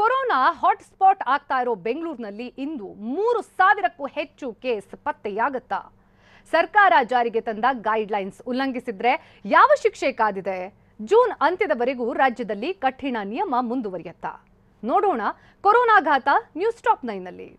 Corona hotspot ಆಗ್ತಾ ಇರೋ ಬೆಂಗಳೂರಿನಲ್ಲಿ ಇಂದು 3000ಕ್ಕೂ ಹೆಚ್ಚು ಕೇಸ್ ಪತ್ತೆಯಾಗುತ್ತಾ? ಸರ್ಕಾರ ಜಾರಿಗೆ ತಂದ ಗೈಡ್ಲೈನ್ಸ್ ಉಲ್ಲಂಘಿಸಿದ್ರೆ ಯಾವ ಶಿಕ್ಷೆ ಕಾದಿದೆ? ಜೂನ್ ಅಂತ್ಯದವರೆಗೂ ರಾಜ್ಯದಲ್ಲಿ ಕಠಿಣ ನಿಯಮ ಮುಂದುವರಿಯುತ್ತಾ? ನೋಡೋಣ ಕೊರೋನಾ ಘಾತ ನ್ಯೂಸ್ ಟಾಪ್ 9 ನಲ್ಲಿ.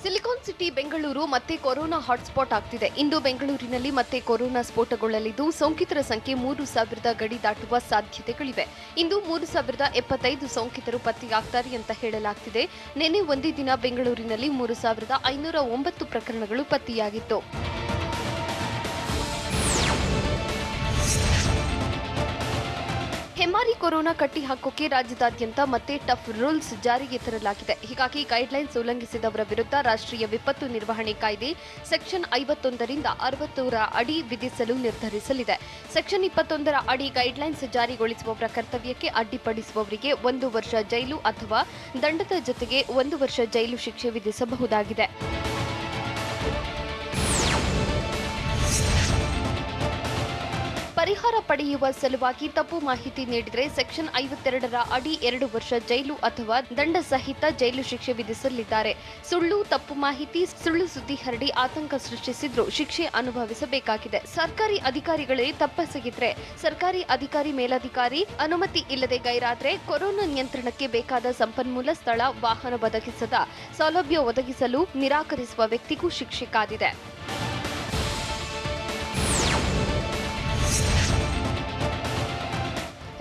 ಸಿಲಿಕಾನ್ ಸಿಟಿ ಬೆಂಗಳೂರು ಮತ್ತೆ ಕೊರೋನಾ ಹಾಟ್ಸ್ಪಾಟ್ ಆಗ್ತಿದೆ. ಇಂದು ಬೆಂಗಳೂರಿನಲ್ಲಿ ಮತ್ತೆ ಕೊರೋನಾ ಸ್ಫೋಟಗೊಳ್ಳಲಿದ್ದು ಸೋಂಕಿತರ ಸಂಖ್ಯೆ 3000 ಗಡಿ ದಾಟುವ ಸಾಧ್ಯತೆಗಳಿವೆ. ಇಂದು 3075 ಸೋಂಕಿತರು ಪತ್ತೆಯಾಗ್ತಾರೆ ಅಂತ ಹೇಳಲಾಗ್ತಿದೆ. ನಿನ್ನೆ ಒಂದೇ ದಿನ ಬೆಂಗಳೂರಿನಲ್ಲಿ 3509 ಪ್ರಕರಣಗಳು ಪತ್ತೆಯಾಗಿತ್ತು. ಹೆಮ್ಮಾರಿ ಕೊರೋನಾ ಕಟ್ಟಿ ಹಾಕೋಕೆ ರಾಜ್ಯದಾದ್ಯಂತ ಮತ್ತೆ ಟಫ್ ರೂಲ್ಸ್ ಜಾರಿಗೆ ತರಲಾಗಿದೆ. ಹೀಗಾಗಿ ಗೈಡ್ಲೈನ್ಸ್ ಉಲ್ಲಂಘಿಸಿದವರ ವಿರುದ್ಧ ರಾಷ್ಟ್ರೀಯ ವಿಪತ್ತು ನಿರ್ವಹಣೆ ಕಾಯ್ದೆ ಸೆಕ್ಷನ್ 51 ರಿಂದ 60 ಅಡಿ ವಿಧಿಸಲು ನಿರ್ಧರಿಸಲಿದೆ. ಸೆಕ್ಷನ್ 21 ಅಡಿ ಗೈಡ್ಲೈನ್ಸ್ ಜಾರಿಗೊಳಿಸುವವರ ಕರ್ತವ್ಯಕ್ಕೆ ಅಡ್ಡಿಪಡಿಸುವವರಿಗೆ 1 ವರ್ಷ ಜೈಲು ಅಥವಾ ದಂಡದ ಜೊತೆಗೆ 1 ವರ್ಷ ಜೈಲು ಶಿಕ್ಷೆ ವಿಧಿಸಬಹುದಾಗಿದೆ. ಪರಿಹಾರ ಪಡೆಯುವ ಸಲುವಾಗಿ ತಪ್ಪು ಮಾಹಿತಿ ನೀಡಿದರೆ ಸೆಕ್ಷನ್ 52 ಅಡಿ 2 ವರ್ಷ ಜೈಲು ಅಥವಾ ದಂಡ ಸಹಿತ ಜೈಲು ಶಿಕ್ಷೆ ವಿಧಿಸಲಿದ್ದಾರೆ. ಸುಳ್ಳು, ತಪ್ಪು ಮಾಹಿತಿ, ಸುಳ್ಳು ಸುದ್ದಿ ಹರಡಿ ಆತಂಕ ಸೃಷ್ಟಿಸಿದ್ರೂ ಶಿಕ್ಷೆ ಅನುಭವಿಸಬೇಕಾಗಿದೆ. ಸರ್ಕಾರಿ ಅಧಿಕಾರಿಗಳೇ ತಪ್ಪೆಸಗಿದ್ರೆ, ಸರ್ಕಾರಿ ಅಧಿಕಾರಿ ಮೇಲಧಿಕಾರಿ ಅನುಮತಿ ಇಲ್ಲದೆ ಗೈರಾದ್ರೆ, ಕೊರೋನಾ ನಿಯಂತ್ರಣಕ್ಕೆ ಬೇಕಾದ ಸಂಪನ್ಮೂಲ, ಸ್ಥಳ, ವಾಹನ ಒದಗಿಸದ ಸೌಲಭ್ಯ ಒದಗಿಸಲು ನಿರಾಕರಿಸುವ ವ್ಯಕ್ತಿಗೂ ಶಿಕ್ಷೆ ಕಾದಿದೆ.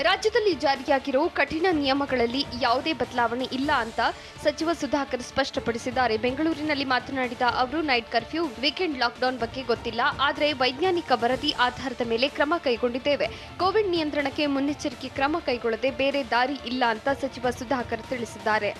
ರಾಜ್ಯದಲ್ಲಿ ಜಾರಿಯಾಗಿರೋ ಕಠಿಣ ನಿಯಮಗಳಲ್ಲಿ ಯಾವುದೇ ಬದಲಾವಣೆ ಇಲ್ಲ ಅಂತ ಸಚಿವ ಸುಧಾಕರ್ ಸ್ಪಷ್ಟಪಡಿಸಿದ್ದಾರೆ. ಬೆಂಗಳೂರಿನಲ್ಲಿ ಮಾತನಾಡಿದ ಅವರು, ನೈಟ್ ಕರ್ಫ್ಯೂ, ವೀಕೆಂಡ್ ಲಾಕ್ಡೌನ್ ಬಗ್ಗೆ ಗೊತ್ತಿಲ್ಲ, ಆದರೆ ವೈಜ್ಞಾನಿಕ ವರದಿ ಆಧಾರದ ಮೇಲೆ ಕ್ರಮ ಕೈಗೊಂಡಿದ್ದೇವೆ. ಕೋವಿಡ್ ನಿಯಂತ್ರಣಕ್ಕೆ ಮುನ್ನೆಚ್ಚರಿಕೆ ಕ್ರಮ ಕೈಗೊಳ್ಳದೆ ಬೇರೆ ದಾರಿ ಇಲ್ಲ ಅಂತ ಸಚಿವ ಸುಧಾಕರ್ ತಿಳಿಸಿದ್ದಾರೆ.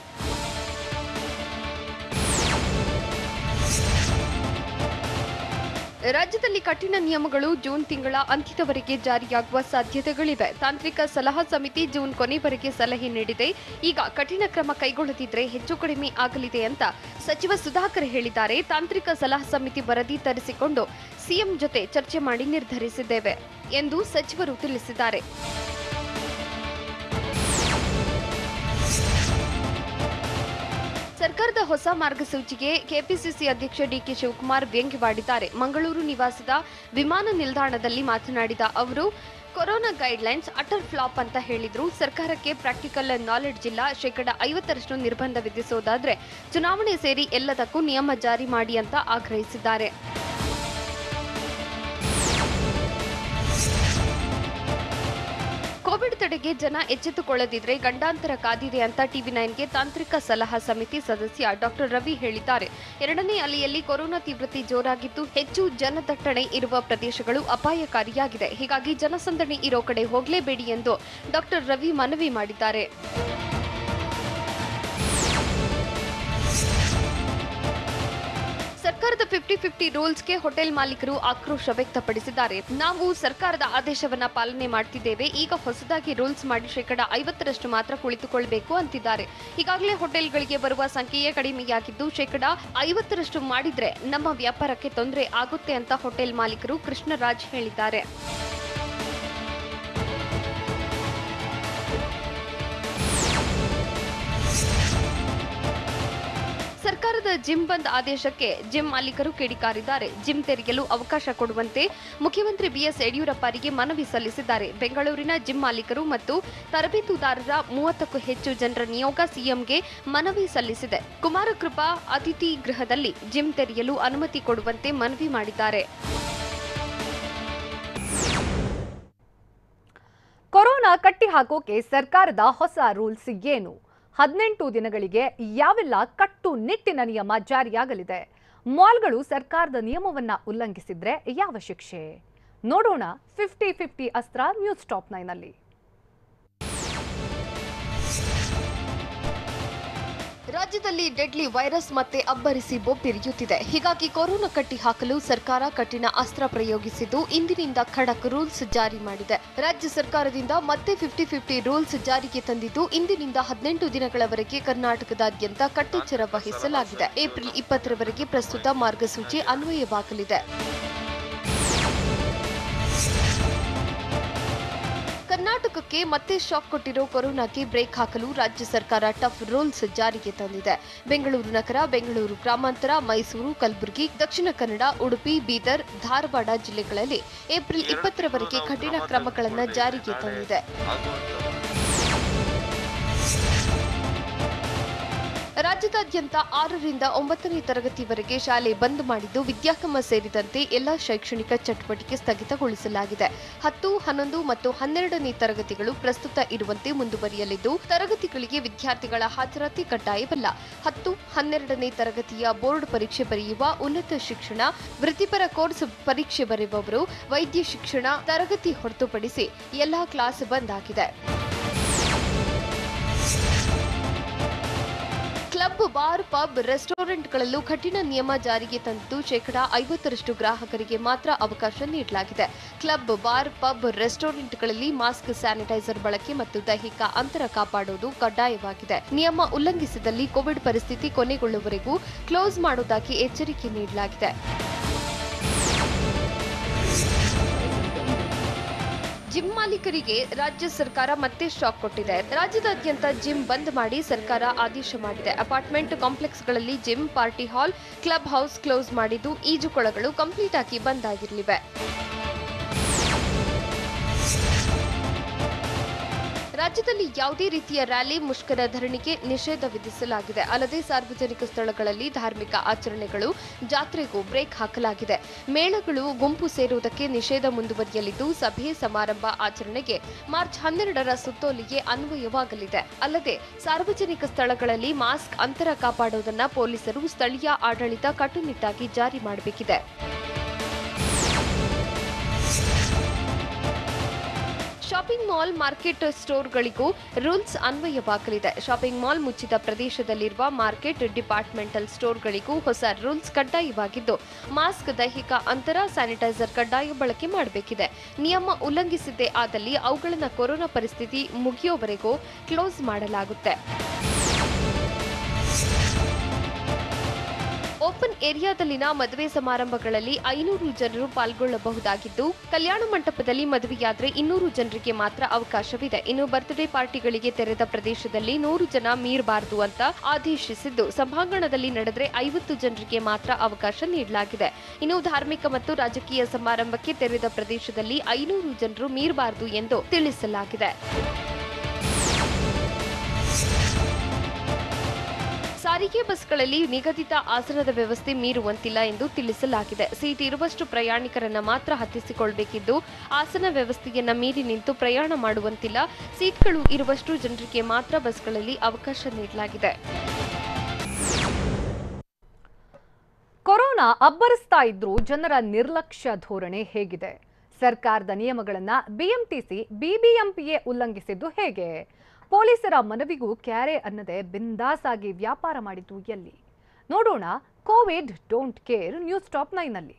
ರಾಜ್ಯದಲ್ಲಿ ಕಠಿಣ ನಿಯಮಗಳು ಜೂನ್ ತಿಂಗಳ ಅಂತ್ಯದವರೆಗೆ ಜಾರಿಯಾಗುವ ಸಾಧ್ಯತೆಗಳಿವೆ. ತಾಂತ್ರಿಕ ಸಲಹಾ ಸಮಿತಿ ಜೂನ್ ಕೊನೆವರೆಗೆ ಸಲಹೆ ನೀಡಿದೆ. ಈಗ ಕಠಿಣ ಕ್ರಮ ಕೈಗೊಳ್ಳದಿದ್ರೆ ಹೆಚ್ಚು ಕಡಿಮೆ ಆಗಲಿದೆ ಅಂತ ಸಚಿವ ಸುಧಾಕರ್ ಹೇಳಿದ್ದಾರೆ. ತಾಂತ್ರಿಕ ಸಲಹಾ ಸಮಿತಿ ವರದಿ ತರಿಸಿಕೊಂಡು ಸಿಎಂ ಜೊತೆ ಚರ್ಚೆ ಮಾಡಿ ನಿರ್ಧರಿಸಿದ್ದೇವೆ ಎಂದು ಸಚಿವರು ತಿಳಿಸಿದ್ದಾರೆ. ಸರ್ಕಾರದ ಹೊಸ ಮಾರ್ಗಸೂಚಿಗೆ ಕೆಪಿಸಿಸಿ ಅಧ್ಯಕ್ಷ ಡಿಕೆ ಶಿವಕುಮಾರ್ ವ್ಯಂಗ್ಯವಾಡಿದ್ದಾರೆ. ಮಂಗಳೂರು ನಿವಾಸದ ವಿಮಾನ ನಿಲ್ದಾಣದಲ್ಲಿ ಮಾತನಾಡಿದ ಅವರು, ಕೊರೋನಾ ಗೈಡ್ಲೈನ್ಸ್ ಅಟರ್ ಫ್ಲಾಪ್ ಅಂತ ಹೇಳಿದ್ರು. ಸರ್ಕಾರಕ್ಕೆ ಪ್ರಾಕ್ಟಿಕಲ್ ನಾಲೆಡ್ಜ್ ಇಲ್ಲ. 50% ನಿರ್ಬಂಧ ವಿಧಿಸೋದಾದ್ರೆ ಚುನಾವಣೆ ಸೇರಿ ಎಲ್ಲದಕ್ಕೂ ನಿಯಮ ಜಾರಿ ಮಾಡಿ ಅಂತ ಆಗ್ರಹಿಸಿದ್ದಾರೆ. ಕೋವಿಡ್ ತಡೆಗೆ ಜನ ಎಚ್ಚೆತ್ತುಕೊಳ್ಳದಿದ್ರೆ ಗಂಡಾಂತರ ಕಾದಿದೆ ಅಂತ ಟಿವಿ9ಗೆ ತಾಂತ್ರಿಕ ಸಲಹಾ ಸಮಿತಿ ಸದಸ್ಯ ಡಾಕ್ಟರ್ ರವಿ ಹೇಳಿದ್ದಾರೆ. 2ನೇ ಅಲೆಯಲ್ಲಿ ಕೊರೋನಾ ತೀವ್ರತೆ ಜೋರಾಗಿದ್ದು ಹೆಚ್ಚು ಜನದಟ್ಟಣೆ ಇರುವ ಪ್ರದೇಶಗಳು ಅಪಾಯಕಾರಿಯಾಗಿದೆ. ಹೀಗಾಗಿ ಜನಸಂದಣಿ ಇರೋ ಕಡೆ ಹೋಗಲೇಬೇಡಿ ಎಂದು ಡಾಕ್ಟರ್ ರವಿ ಮನವಿ ಮಾಡಿದ್ದಾರೆ. ಸರ್ಕಾರದ 50-50 ರೂಲ್ಸ್ಗೆ ಹೋಟೆಲ್ ಮಾಲೀಕರು ಆಕ್ರೋಶ ವ್ಯಕ್ತಪಡಿಸಿದ್ದಾರೆ. ನಾವು ಸರ್ಕಾರದ ಆದೇಶವನ್ನ ಪಾಲನೆ ಮಾಡ್ತಿದ್ದೇವೆ. ಈಗ ಹೊಸದಾಗಿ ರೂಲ್ಸ್ ಮಾಡಿ 50% ಮಾತ್ರ ಕುಳಿತುಕೊಳ್ಳಬೇಕು ಅಂತಿದ್ದಾರೆ. ಈಗಾಗಲೇ ಹೋಟೆಲ್ಗಳಿಗೆ ಬರುವ ಸಂಖ್ಯೆಯೇ ಕಡಿಮೆಯಾಗಿದ್ದು 50% ಮಾಡಿದ್ರೆ ನಮ್ಮ ವ್ಯಾಪಾರಕ್ಕೆ ತೊಂದರೆ ಆಗುತ್ತೆ ಅಂತ ಹೋಟೆಲ್ ಮಾಲೀಕರು ಕೃಷ್ಣರಾಜ್ ಹೇಳಿದ್ದಾರೆ. ಸರ್ಕಾರದ ಜಿಮ್ ಬಂದ್ ಆದೇಶಕ್ಕೆ ಜಿಮ್ ಮಾಲೀಕರು ಕಿಡಿಕಾರಿದ್ದಾರೆ. ಜಿಮ್ ತೆರೆಯಲು ಅವಕಾಶ ಕೊಡುವಂತೆ ಮುಖ್ಯಮಂತ್ರಿ ಬಿಎಸ್ ಯಡಿಯೂರಪ್ಪರಿಗೆ ಮನವಿ ಸಲ್ಲಿಸಿದ್ದಾರೆ. ಬೆಂಗಳೂರಿನ ಜಿಮ್ ಮಾಲೀಕರು ಮತ್ತು ತರಬೇತುದಾರರ 30ಕ್ಕೂ ಹೆಚ್ಚು ಜನರ ನಿಯೋಗ ಸಿಎಂಗೆ ಮನವಿ ಸಲ್ಲಿಸಿದೆ. ಕುಮಾರಕೃಪಾ ಅತಿಥಿ ಗೃಹದಲ್ಲಿ ಜಿಮ್ ತೆರೆಯಲು ಅನುಮತಿ ಕೊಡುವಂತೆ ಮನವಿ ಮಾಡಿದ್ದಾರೆ. ಕೊರೋನಾ ಕಟ್ಟಿ ಹಾಕೋಕೆ ಸರ್ಕಾರದ ಹೊಸ ರೂಲ್ಸ್ ಏನು? 18 ದಿನಗಳಿಗೆ ಯಾವೆಲ್ಲ ಕಟ್ಟುನಿಟ್ಟಿನ ನಿಯಮ ಜಾರಿಯಾಗಲಿದೆ? ಮಾಲ್ಗಳು ಸರ್ಕಾರದ ನಿಯಮವನ್ನ ಉಲ್ಲಂಘಿಸಿದ್ರೆ ಯಾವ ಶಿಕ್ಷೆ? ನೋಡೋಣ 50-50 ಅಸ್ತ್ರ ನ್ಯೂಸ್ ಟಾಪ್ 9 ನಲ್ಲಿ. ರಾಜ್ಯದಲ್ಲಿ ಡೆಡ್ಲಿ ವೈರಸ್ ಮತ್ತೆ ಅಬ್ಬರಿಸಿ ಬೊಬ್ಬಿರಿಯುತ್ತಿದೆ. ಹೀಗಾಗಿ ಕೊರೋನಾ ಕಟ್ಟಿ ಹಾಕಲು ಸರ್ಕಾರ ಕಠಿಣ ಅಸ್ತ್ರ ಪ್ರಯೋಗಿಸಿದ್ದು ಇಂದಿನಿಂದ ಖಡಕ್ ರೂಲ್ಸ್ ಜಾರಿ ಮಾಡಿದೆ. ರಾಜ್ಯ ಸರ್ಕಾರದಿಂದ ಮತ್ತೆ 50-50 ರೂಲ್ಸ್ ಜಾರಿಗೆ ತಂದಿದ್ದು ಇಂದಿನಿಂದ 18 ದಿನಗಳವರೆಗೆ ಕರ್ನಾಟಕದಾದ್ಯಂತ ಕಟ್ಟೆಚ್ಚರ ವಹಿಸಲಾಗಿದೆ. ಏಪ್ರಿಲ್ 20ರವರೆಗೆ ಪ್ರಸ್ತುತ ಮಾರ್ಗಸೂಚಿ ಅನ್ವಯವಾಗಲಿದೆ. ಕರ್ನಾಟಕಕ್ಕೆ ಮತ್ತೆ ಶಾಕ್ ಕೊಟ್ಟಿರೋ ಕೊರೋನಾಗೆ ಬ್ರೇಕ್ ಹಾಕಲು ರಾಜ್ಯ ಸರ್ಕಾರ ಟಫ್ ರೂಲ್ಸ್ ಜಾರಿಗೆ ತಂದಿದೆ. ಬೆಂಗಳೂರು ನಗರ, ಬೆಂಗಳೂರು ಗ್ರಾಮಾಂತರ, ಮೈಸೂರು, ಕಲಬುರಗಿ, ದಕ್ಷಿಣ ಕನ್ನಡ, ಉಡುಪಿ, ಬೀದರ್, ಧಾರವಾಡ ಜಿಲ್ಲೆಗಳಲ್ಲಿ ಏಪ್ರಿಲ್ 20ರವರೆಗೆ ಕಠಿಣ ಕ್ರಮಗಳನ್ನು ಜಾರಿಗೆ ತಂದಿದೆ. ರಾಜ್ಯದಾದ್ಯಂತ 6ರಿಂದ 9ನೇ ತರಗತಿವರೆಗೆ ಶಾಲೆ ಬಂದ್ ಮಾಡಿದ್ದು, ವಿದ್ಯಾಗಮ ಸೇರಿದಂತೆ ಎಲ್ಲ ಶೈಕ್ಷಣಿಕ ಚಟುವಟಿಕೆ ಸ್ಥಗಿತಗೊಳಿಸಲಾಗಿದೆ. 10, 11 ಮತ್ತು 12ನೇ ತರಗತಿಗಳು ಪ್ರಸ್ತುತ ಇರುವಂತೆ ಮುಂದುವರಿಯಲಿದ್ದು, ತರಗತಿಗಳಿಗೆ ವಿದ್ಯಾರ್ಥಿಗಳ ಹಾಜರಾತಿ ಕಡ್ಡಾಯವಲ್ಲ. 10, 12ನೇ ತರಗತಿಯ ಬೋರ್ಡ್ ಪರೀಕ್ಷೆ ಬರೆಯುವ, ಉನ್ನತ ಶಿಕ್ಷಣ, ವೃತ್ತಿಪರ ಕೋರ್ಸ್ ಪರೀಕ್ಷೆ ಬರೆಯುವವರು, ವೈದ್ಯ ಶಿಕ್ಷಣ ತರಗತಿ ಹೊರತುಪಡಿಸಿ ಎಲ್ಲಾ ಕ್ಲಾಸ್ ಬಂದ್ ಆಗಿದೆ. ಕ್ಲಬ್, ಬಾರ್, ಪಬ್, ರೆಸ್ಟೋರೆಂಟ್ಗಳಲ್ಲೂ ಕಠಿಣ ನಿಯಮ ಜಾರಿಗೆ ತಂದಿದ್ದು, 50% ಗ್ರಾಹಕರಿಗೆ ಮಾತ್ರ ಅವಕಾಶ ನೀಡಲಾಗಿದೆ. ಕ್ಲಬ್, ಬಾರ್, ಪಬ್, ರೆಸ್ಟೋರೆಂಟ್ಗಳಲ್ಲಿ ಮಾಸ್ಕ್, ಸ್ಯಾನಿಟೈಸರ್ ಬಳಕೆ ಮತ್ತು ದೈಹಿಕ ಅಂತರ ಕಾಪಾಡುವುದು ಕಡ್ಡಾಯವಾಗಿದೆ. ನಿಯಮ ಉಲ್ಲಂಘಿಸಿದಲ್ಲಿ ಕೋವಿಡ್ ಪರಿಸ್ಥಿತಿ ಕೊನೆಗೊಳ್ಳುವವರೆಗೂ ಕ್ಲೋಸ್ ಮಾಡುವುದಾಗಿ ಎಚ್ಚರಿಕೆ ನೀಡಲಾಗಿದೆ. ಜಿಮ್ ಮಾಲೀಕರಿಗೆ ರಾಜ್ಯ ಸರ್ಕಾರ ಮತ್ತೆ ಶಾಕ್ ಕೊಟ್ಟಿದೆ. ರಾಜ್ಯದಾದ್ಯಂತ ಜಿಮ್ ಬಂದ್ ಮಾಡಿ ಸರ್ಕಾರ ಆದೇಶ ಮಾಡಿದೆ. ಅಪಾರ್ಟ್ಮೆಂಟ್ ಕಾಂಪ್ಲೆಕ್ಸ್ಗಳಲ್ಲಿ gym, party hall, club house close ಮಾಡಿದ್ದು, ಈಜುಕೊಳಗಳು ಕಂಪ್ಲೀಟ್ ಆಗಿ ಬಂದ್ ಆಗಿರಲಿವೆ. ರಾಜ್ಯದಲ್ಲಿ ಯಾವುದೇ ರೀತಿಯ ರ್ಯಾಲಿ, ಮುಷ್ಕರ, ಧರಣಿಗೆ ನಿಷೇಧ ವಿಧಿಸಲಾಗಿದೆ. ಅಲ್ಲದೆ ಸಾರ್ವಜನಿಕ ಸ್ಥಳಗಳಲ್ಲಿ ಧಾರ್ಮಿಕ ಆಚರಣೆಗಳು, ಜಾತ್ರೆಗೂ ಬ್ರೇಕ್ ಹಾಕಲಾಗಿದೆ. ಮೇಳಗಳು, ಗುಂಪು ಸೇರುವುದಕ್ಕೆ ನಿಷೇಧ ಮುಂದುವರಿಯಲಿದ್ದು, ಸಭೆ, ಸಮಾರಂಭ ಆಚರಣೆಗೆ ಮಾರ್ಚ್ 12ರ ಸುತ್ತೋಲೆಗೆ ಅನ್ವಯವಾಗಲಿದೆ. ಅಲ್ಲದೆ ಸಾರ್ವಜನಿಕ ಸ್ಥಳಗಳಲ್ಲಿ ಮಾಸ್ಕ್, ಅಂತರ ಕಾಪಾಡುವುದನ್ನು ಪೊಲೀಸರು, ಸ್ಥಳೀಯ ಆಡಳಿತ ಕಟ್ಟುನಿಟ್ಟಾಗಿ ಜಾರಿ ಮಾಡಬೇಕಿದೆ. ಶಾಪಿಂಗ್ ಮಾಲ್, ಮಾರ್ಕೆಟ್ ಸ್ಟೋರ್ಗಳಿಗೂ ರೂಲ್ಸ್ ಅನ್ವಯವಾಗಲಿದೆ. ಶಾಪಿಂಗ್ ಮಾಲ್ ಮುಚ್ಚಿದ ಪ್ರದೇಶದಲ್ಲಿರುವ ಮಾರ್ಕೆಟ್, ಡಿಪಾರ್ಟ್ಮೆಂಟಲ್ ಸ್ಟೋರ್ಗಳಿಗೂ ಹೊಸ ರೂಲ್ಸ್ ಕಡ್ಡಾಯವಾಗಿದ್ದು, ಮಾಸ್ಕ್, ದೈಹಿಕ ಅಂತರ, ಸ್ಯಾನಿಟೈಸರ್ ಕಡ್ಡಾಯ ಬಳಕೆ ಮಾಡಬೇಕಿದೆ. ನಿಯಮ ಉಲ್ಲಂಘಿಸಿದ್ದೇ ಆದಲ್ಲಿ ಅವುಗಳನ್ನು ಕೊರೋನಾ ಪರಿಸ್ಥಿತಿ ಮುಗಿಯುವವರೆಗೂ ಕ್ಲೋಸ್ ಮಾಡಲಾಗುತ್ತೆ. ಓಪನ್ ಏರಿಯಾದಲ್ಲಿನ ಮದುವೆ ಸಮಾರಂಭಗಳಲ್ಲಿ 500 ಜನರು ಪಾಲ್ಗೊಳ್ಳಬಹುದಾಗಿದ್ದು, ಕಲ್ಯಾಣ ಮಂಟಪದಲ್ಲಿ ಮದುವೆಯಾದರೆ 200 ಜನರಿಗೆ ಮಾತ್ರ ಅವಕಾಶವಿದೆ. ಇನ್ನು ಬರ್ತ್ಡೇ ಪಾರ್ಟಿಗಳಿಗೆ ತೆರೆದ ಪ್ರದೇಶದಲ್ಲಿ 100 ಜನ ಮೀರಬಾರದು ಅಂತ ಆದೇಶಿಸಿದ್ದು, ಸಭಾಂಗಣದಲ್ಲಿ ನಡೆದರೆ 50 ಜನರಿಗೆ ಮಾತ್ರ ಅವಕಾಶ ನೀಡಲಾಗಿದೆ. ಇನ್ನು ಧಾರ್ಮಿಕ ಮತ್ತು ರಾಜಕೀಯ ಸಮಾರಂಭಕ್ಕೆ ತೆರೆದ ಪ್ರದೇಶದಲ್ಲಿ 500 ಜನರು ಮೀರಬಾರದು ಎಂದು ತಿಳಿಸಲಾಗಿದೆ. ಸಾರಿಗೆ ಬಸ್ಗಳಲ್ಲಿ ನಿಗದಿತ ಆಸನದ ವ್ಯವಸ್ಥೆ ಮೀರುವಂತಿಲ್ಲ ಎಂದು ತಿಳಿಸಲಾಗಿದೆ. ಸೀಟ್ ಇರುವಷ್ಟು ಪ್ರಯಾಣಿಕರನ್ನ ಮಾತ್ರ ಹತ್ತಿಸಿಕೊಳ್ಳಬೇಕಿದ್ದು, ಆಸನ ವ್ಯವಸ್ಥೆಯನ್ನ ಮೀರಿ ನಿಂತು ಪ್ರಯಾಣ ಮಾಡುವಂತಿಲ್ಲ. ಸೀಟ್ಗಳು ಇರುವಷ್ಟು ಜನರಿಗೆ ಮಾತ್ರ ಬಸ್ಗಳಲ್ಲಿ ಅವಕಾಶ ನೀಡಲಾಗಿದೆ. ಕೊರೋನಾ ಅಬ್ಬರಿಸ್ತಾ ಇದ್ರೂ ಜನರ ನಿರ್ಲಕ್ಷ್ಯ ಧೋರಣೆ ಹೇಗಿದೆ? ಸರ್ಕಾರದ ನಿಯಮಗಳನ್ನ ಬಿಎಂಟಿಸಿ, ಬಿಬಿಎಂಪಿಯೇ ಉಲ್ಲಂಘಿಸಿದ್ದು ಹೇಗೆ? ಪೊಲೀಸರ ಮನವಿಗೂ ಕ್ಯಾರೆ ಅನ್ನದೆ ಬಿಂದಾಸ್ ಆಗಿ ವ್ಯಾಪಾರ ಮಾಡಿದ್ದು ಎಲ್ಲಿ? ನೋಡೋಣ Covid don't care news top 9ನಲ್ಲಿ.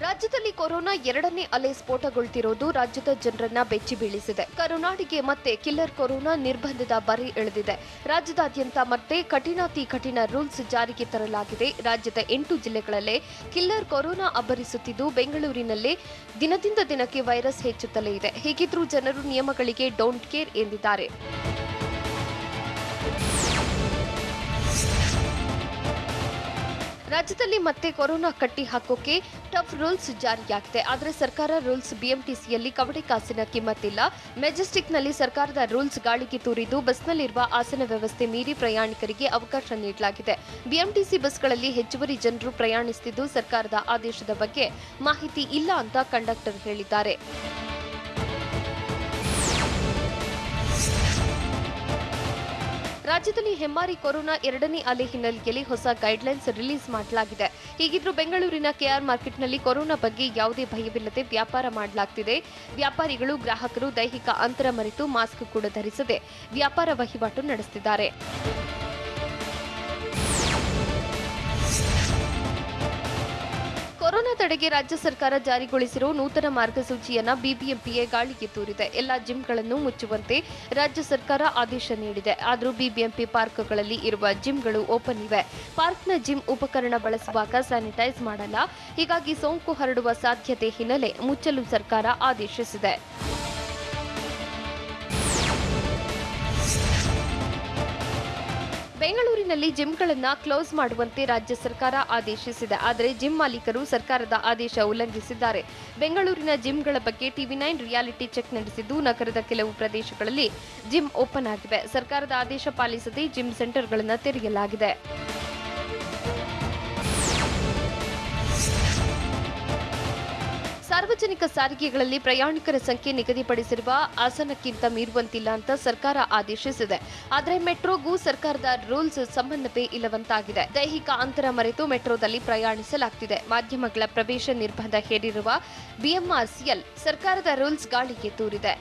ರಾಜ್ಯದಲ್ಲಿ ಕೊರೋನಾ 2ನೇ ಅಲೆ ಸ್ಫೋಟಗೊಳ್ತಿರೋದು ರಾಜ್ಯದ ಜನರನ್ನ ಬೆಚ್ಚಿ ಬೀಳಿಸಿದೆ. ಕರುನಾಡಿಗೆ ಮತ್ತೆ ಕಿಲ್ಲರ್ ಕೊರೋನಾ ನಿರ್ಬಂಧದ ಬರೆ ಎಳೆದಿದೆ. ರಾಜ್ಯದಾದ್ಯಂತ ಮತ್ತೆ ಕಠಿಣಾತಿ ಕಠಿಣ ರೂಲ್ಸ್ ಜಾರಿಗೆ ತರಲಾಗಿದೆ. ರಾಜ್ಯದ 8 ಜಿಲ್ಲೆಗಳಲ್ಲೇ ಕಿಲ್ಲರ್ ಕೊರೋನಾ ಅಬ್ಬರಿಸುತ್ತಿದ್ದು, ಬೆಂಗಳೂರಿನಲ್ಲೇ ದಿನದಿಂದ ದಿನಕ್ಕೆ ವೈರಸ್ ಹೆಚ್ಚುತ್ತಲೇ ಇದೆ. ಹೀಗಿದ್ರೂ ಜನರು ನಿಯಮಗಳಿಗೆ ಡೋಂಟ್ ಕೇರ್ ಎಂದಿದ್ದಾರೆ. ರಾಜ್ಯದಲ್ಲಿ ಮತ್ತೆ ಕೊರೋನಾ ಕಟ್ಟಿ ಹಾಕೋಕೆ ಟಫ್ ರೂಲ್ಸ್ ಜಾರಿಯಾಗಿದೆ. ಆದರೆ ಸರ್ಕಾರ ರೂಲ್ಸ್ ಬಿಎಂಟಿಸಿಯಲ್ಲಿ ಕವಡೆ ಕಾಸಿನ ಕಿಮ್ಮತ್ತಿಲ್ಲ. ಮೆಜೆಸ್ಟಿಕ್ನಲ್ಲಿ ಸರ್ಕಾರದ ರೂಲ್ಸ್ ಗಾಳಿಗೆ ತೂರಿದ್ದು, ಬಸ್ನಲ್ಲಿರುವ ಆಸನ ವ್ಯವಸ್ಥೆ ಮೀರಿ ಪ್ರಯಾಣಿಕರಿಗೆ ಅವಕಾಶ ನೀಡಲಾಗಿದೆ. ಬಿಎಂಟಿಸಿ ಬಸ್ಗಳಲ್ಲಿ ಹೆಚ್ಚುವರಿ ಜನರು ಪ್ರಯಾಣಿಸುತ್ತಿದ್ದು, ಸರ್ಕಾರದ ಆದೇಶದ ಬಗ್ಗೆ ಮಾಹಿತಿ ಇಲ್ಲ ಅಂತ ಕಂಡಕ್ಟರ್ ಹೇಳಿದ್ದಾರೆ. ರಾಜ್ಯದಲ್ಲಿ ಹೆಮ್ಮಾರಿ ಕೊರೋನಾ 2ನೇ ಅಲೆ ಹಿನ್ನೆಲೆಯಲ್ಲಿ ಹೊಸ ಗೈಡ್ಲೈನ್ಸ್ ರಿಲೀಸ್ ಮಾಡಲಾಗಿದೆ. ಹೀಗಿದ್ರೂ ಬೆಂಗಳೂರಿನ ಕೆಆರ್ ಮಾರ್ಕೆಟ್ನಲ್ಲಿ ಕೊರೋನಾ ಬಗ್ಗೆ ಯಾವುದೇ ಭಯವಿಲ್ಲದೆ ವ್ಯಾಪಾರ ಮಾಡಲಾಗ್ತಿದೆ. ವ್ಯಾಪಾರಿಗಳು, ಗ್ರಾಹಕರು ದೈಹಿಕ ಅಂತರ ಮರೆತು ಮಾಸ್ಕ್ ಕೂಡ ಧರಿಸದೆ ವ್ಯಾಪಾರ ವಹಿವಾಟು ನಡೆಸುತ್ತಿದ್ದಾರೆ. ಕೊರೋನಾ ತಡೆಗೆ ರಾಜ್ಯ ಸರ್ಕಾರ ಜಾರಿಗೊಳಿಸಿರುವ ನೂತನ ಮಾರ್ಗಸೂಚಿಯನ್ನ ಬಿಬಿಎಂಪಿಯೇ ಗಾಳಿಗೆ ತೂರಿದೆ. ಎಲ್ಲಾ ಜಿಮ್ಗಳನ್ನು ಮುಚ್ಚುವಂತೆ ರಾಜ್ಯ ಸರ್ಕಾರ ಆದೇಶ ನೀಡಿದೆ. ಆದರೂ ಬಿಬಿಎಂಪಿ ಪಾರ್ಕ್ಗಳಲ್ಲಿ ಇರುವ ಜಿಮ್ಗಳು ಓಪನ್ ಇವೆ. ಪಾರ್ಕ್ನ ಜಿಮ್ ಉಪಕರಣ ಬಳಸುವಾಗ ಸ್ಯಾನಿಟೈಸ್ ಮಾಡಲ್ಲ. ಹೀಗಾಗಿ ಸೋಂಕು ಹರಡುವ ಸಾಧ್ಯತೆ ಹಿನ್ನೆಲೆ ಮುಚ್ಚಲು ಸರ್ಕಾರ ಆದೇಶಿಸಿದೆ. ಬೆಂಗಳೂರಿನಲ್ಲಿ ಜಿಮ್ಗಳನ್ನು ಕ್ಲೋಸ್ ಮಾಡುವಂತೆ ರಾಜ್ಯ ಸರ್ಕಾರ ಆದೇಶಿಸಿದೆ. ಆದರೆ ಜಿಮ್ ಮಾಲೀಕರು ಸರ್ಕಾರದ ಆದೇಶ ಉಲ್ಲಂಘಿಸಿದ್ದಾರೆ. ಬೆಂಗಳೂರಿನ ಜಿಮ್ಗಳ ಬಗ್ಗೆ ಟಿವಿ9 ರಿಯಾಲಿಟಿ ಚೆಕ್ ನಡೆಸಿದ್ದು, ನಗರದ ಕೆಲವು ಪ್ರದೇಶಗಳಲ್ಲಿ ಜಿಮ್ ಓಪನ್ ಆಗಿವೆ. ಸರ್ಕಾರದ ಆದೇಶ ಪಾಲಿಸದೆ ಜಿಮ್ ಸೆಂಟರ್ಗಳನ್ನು ತೆರೆಯಲಾಗಿದೆ. ಸಾರ್ವಜನಿಕ ಸಾರಿಗೆಗಳಲ್ಲಿ ಪ್ರಯಾಣಿಕರ ಸಂಖ್ಯೆ ನಿಗದಿಪಡಿಸಿರುವ ಆಸನಕ್ಕಿಂತ ಮೀರುವಂತಿಲ್ಲ ಅಂತ ಸರ್ಕಾರ ಆದೇಶಿಸಿದೆ. ಆದರೆ ಮೆಟ್ರೋಗೂ ಸರ್ಕಾರದ ರೂಲ್ಸ್ ಸಂಬಂಧವೇ ಇಲ್ಲವಂತಾಗಿದೆ. ದೈಹಿಕ ಅಂತರ ಮರೆತು ಮೆಟ್ರೋದಲ್ಲಿ ಪ್ರಯಾಣಿಸಲಾಗುತ್ತಿದೆ. ಮಾಧ್ಯಮಗಳ ಪ್ರವೇಶ ನಿರ್ಬಂಧ ಹೇರಿರುವ ಬಿಎಂಆರ್ಸಿಎಲ್ ಸರ್ಕಾರದ ರೂಲ್ಸ್ ಗಾಳಿಗೆ ತೂರಿದೆ.